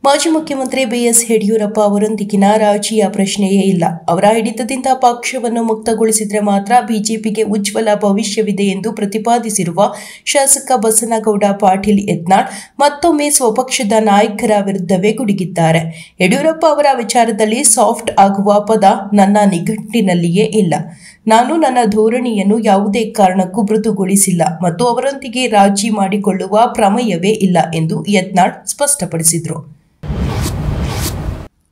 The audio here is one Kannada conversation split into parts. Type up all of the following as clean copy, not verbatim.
ಮಾಜಿ ಮುಖ್ಯಮಂತ್ರಿ ಬಿಎಸ್ ಯಡಿಯೂರಪ್ಪ ಅವರೊಂದಿಗಿನ ರಾಜಿಯ ಪ್ರಶ್ನೆಯೇ ಇಲ್ಲ. ಅವರ ಹಿಡಿತದಿಂದ ಪಕ್ಷವನ್ನು ಮುಕ್ತಗೊಳಿಸಿದರೆ ಮಾತ್ರ ಬಿಜೆಪಿಗೆ ಉಜ್ವಲ ಭವಿಷ್ಯವಿದೆ ಎಂದು ಪ್ರತಿಪಾದಿಸಿರುವ ಶಾಸಕ ಬಸನಗೌಡ ಪಾಟೀಲ್ ಯತ್ನಾಳ್ ಮತ್ತೊಮ್ಮೆ ಸ್ವಪಕ್ಷದ ನಾಯಕರ ವಿರುದ್ಧವೇ ಗುಡುಗಿದ್ದಾರೆ. ಯಡಿಯೂರಪ್ಪ ಅವರ ವಿಚಾರದಲ್ಲಿ ಸಾಫ್ಟ್ ಆಗುವ ಪದ ನನ್ನ ನಿಘಂಟಿನಲ್ಲಿಯೇ ಇಲ್ಲ. ನಾನು ನನ್ನ ಧೋರಣೆಯನ್ನು ಯಾವುದೇ ಕಾರಣಕ್ಕೂ ಮೃದುಗೊಳಿಸಿಲ್ಲ ಮತ್ತು ಅವರೊಂದಿಗೆ ರಾಜಿ ಮಾಡಿಕೊಳ್ಳುವ ಪ್ರಮೇಯವೇ ಇಲ್ಲ ಎಂದು ಯತ್ನಾಳ್ ಸ್ಪಷ್ಟಪಡಿಸಿದರು.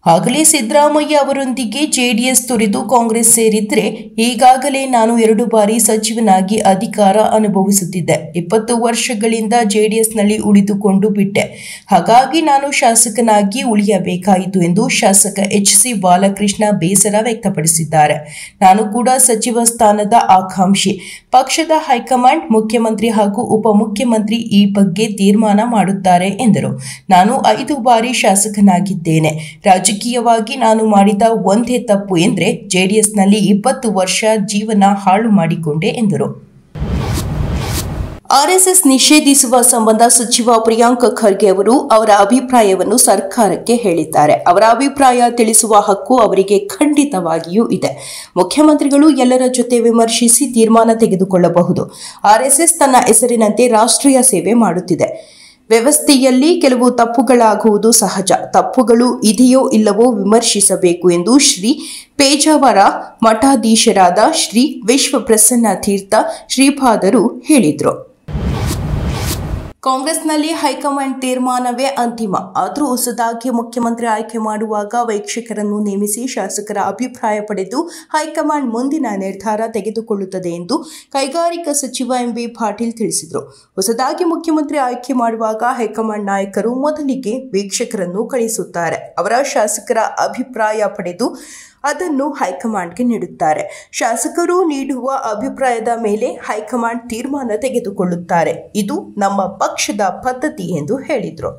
ಆಗಲೇ ಸಿದ್ದರಾಮಯ್ಯ ಅವರೊಂದಿಗೆ ಜೆಡಿಎಸ್ ತೊರೆದು ಕಾಂಗ್ರೆಸ್ ಸೇರಿದ್ರೆ ಈಗಾಗಲೇ ನಾನು 2 ಬಾರಿ ಸಚಿವನಾಗಿ ಅಧಿಕಾರ ಅನುಭವಿಸುತ್ತಿದ್ದೆ. 20 ವರ್ಷಗಳಿಂದ ಜೆಡಿಎಸ್ನಲ್ಲಿ ಉಳಿದುಕೊಂಡು ಬಿಟ್ಟೆ. ಹಾಗಾಗಿ ನಾನು ಶಾಸಕನಾಗಿ ಉಳಿಯಬೇಕಾಯಿತು ಎಂದು ಶಾಸಕ ಎಚ್.ಸಿ. ಬಾಲಕೃಷ್ಣ ಬೇಸರ ವ್ಯಕ್ತಪಡಿಸಿದ್ದಾರೆ. ನಾನು ಕೂಡ ಸಚಿವ ಸ್ಥಾನದ ಆಕಾಂಕ್ಷಿ. ಪಕ್ಷದ ಹೈಕಮಾಂಡ್, ಮುಖ್ಯಮಂತ್ರಿ ಹಾಗೂ ಉಪಮುಖ್ಯಮಂತ್ರಿ ಈ ಬಗ್ಗೆ ತೀರ್ಮಾನ ಮಾಡುತ್ತಾರೆ ಎಂದರು. ನಾನು 5 ಬಾರಿ ಶಾಸಕನಾಗಿದ್ದೇನೆ. ರಾಜಕೀಯವಾಗಿ ನಾನು ಮಾಡಿದ ಒಂದೇ ತಪ್ಪು ಎಂದರೆ ಜೆಡಿಎಸ್ನಲ್ಲಿ 20 ವರ್ಷ ಜೀವನ ಹಾಳು ಮಾಡಿಕೊಂಡೆ ಎಂದರು. ಆರ್ಎಸ್ಎಸ್ ನಿಷೇಧಿಸುವ ಸಂಬಂಧ ಸಚಿವ ಪ್ರಿಯಾಂಕ್ ಖರ್ಗೆ ಅವರು ಅವರ ಅಭಿಪ್ರಾಯವನ್ನು ಸರ್ಕಾರಕ್ಕೆ ಹೇಳಿದ್ದಾರೆ. ಅವರ ಅಭಿಪ್ರಾಯ ತಿಳಿಸುವ ಹಕ್ಕು ಅವರಿಗೆ ಖಂಡಿತವಾಗಿಯೂ ಇದೆ. ಮುಖ್ಯಮಂತ್ರಿಗಳು ಎಲ್ಲರ ಜೊತೆ ವಿಮರ್ಶಿಸಿ ತೀರ್ಮಾನ ತೆಗೆದುಕೊಳ್ಳಬಹುದು. ಆರ್ಎಸ್ಎಸ್ ತನ್ನ ಹೆಸರಿನಂತೆ ರಾಷ್ಟ್ರೀಯ ಸೇವೆ ಮಾಡುತ್ತಿದೆ. ವ್ಯವಸ್ಥೆಯಲ್ಲಿ ಕೆಲವು ತಪ್ಪುಗಳಾಗುವುದು ಸಹಜ. ತಪ್ಪುಗಳು ಇದೆಯೋ ಇಲ್ಲವೋ ವಿಮರ್ಶಿಸಬೇಕು ಎಂದು ಶ್ರೀ ಪೇಜಾವರ ಮಠಾಧೀಶರಾದ ಶ್ರೀ ವಿಶ್ವಪ್ರಸನ್ನ ತೀರ್ಥ ಶ್ರೀಪಾದರು ಹೇಳಿದರು. ಕಾಂಗ್ರೆಸ್ನಲ್ಲಿ ಹೈಕಮಾಂಡ್ ತೀರ್ಮಾನವೇ ಅಂತಿಮ. ಆದರೂ ಹೊಸದಾಗಿ ಮುಖ್ಯಮಂತ್ರಿ ಆಯ್ಕೆ ಮಾಡುವಾಗ ವೀಕ್ಷಕರನ್ನು ನೇಮಿಸಿ ಶಾಸಕರ ಅಭಿಪ್ರಾಯ ಪಡೆದು ಹೈಕಮಾಂಡ್ ಮುಂದಿನ ನಿರ್ಧಾರ ತೆಗೆದುಕೊಳ್ಳುತ್ತದೆ ಎಂದು ಕೈಗಾರಿಕಾ ಸಚಿವ ಎಂಬಿ ಪಾಟೀಲ್ ತಿಳಿಸಿದರು. ಹೊಸದಾಗಿ ಮುಖ್ಯಮಂತ್ರಿ ಆಯ್ಕೆ ಮಾಡುವಾಗ ಹೈಕಮಾಂಡ್ ನಾಯಕರು ಮೊದಲಿಗೆ ವೀಕ್ಷಕರನ್ನು ಕಳಿಸುತ್ತಾರೆ. ಅವರ ಶಾಸಕರ ಅಭಿಪ್ರಾಯ ಪಡೆದು ಅದನ್ನು ಹೈಕಮಾಂಡ್ಗೆ ನೀಡುತ್ತಾರೆ. ಶಾಸಕರು ನೀಡುವ ಅಭಿಪ್ರಾಯದ ಮೇಲೆ ಹೈಕಮಾಂಡ್ ತೀರ್ಮಾನ ತೆಗೆದುಕೊಳ್ಳುತ್ತಾರೆ. ಇದು ನಮ್ಮ ಪಕ್ಷದ ಪದ್ಧತಿ ಎಂದು ಹೇಳಿದರು.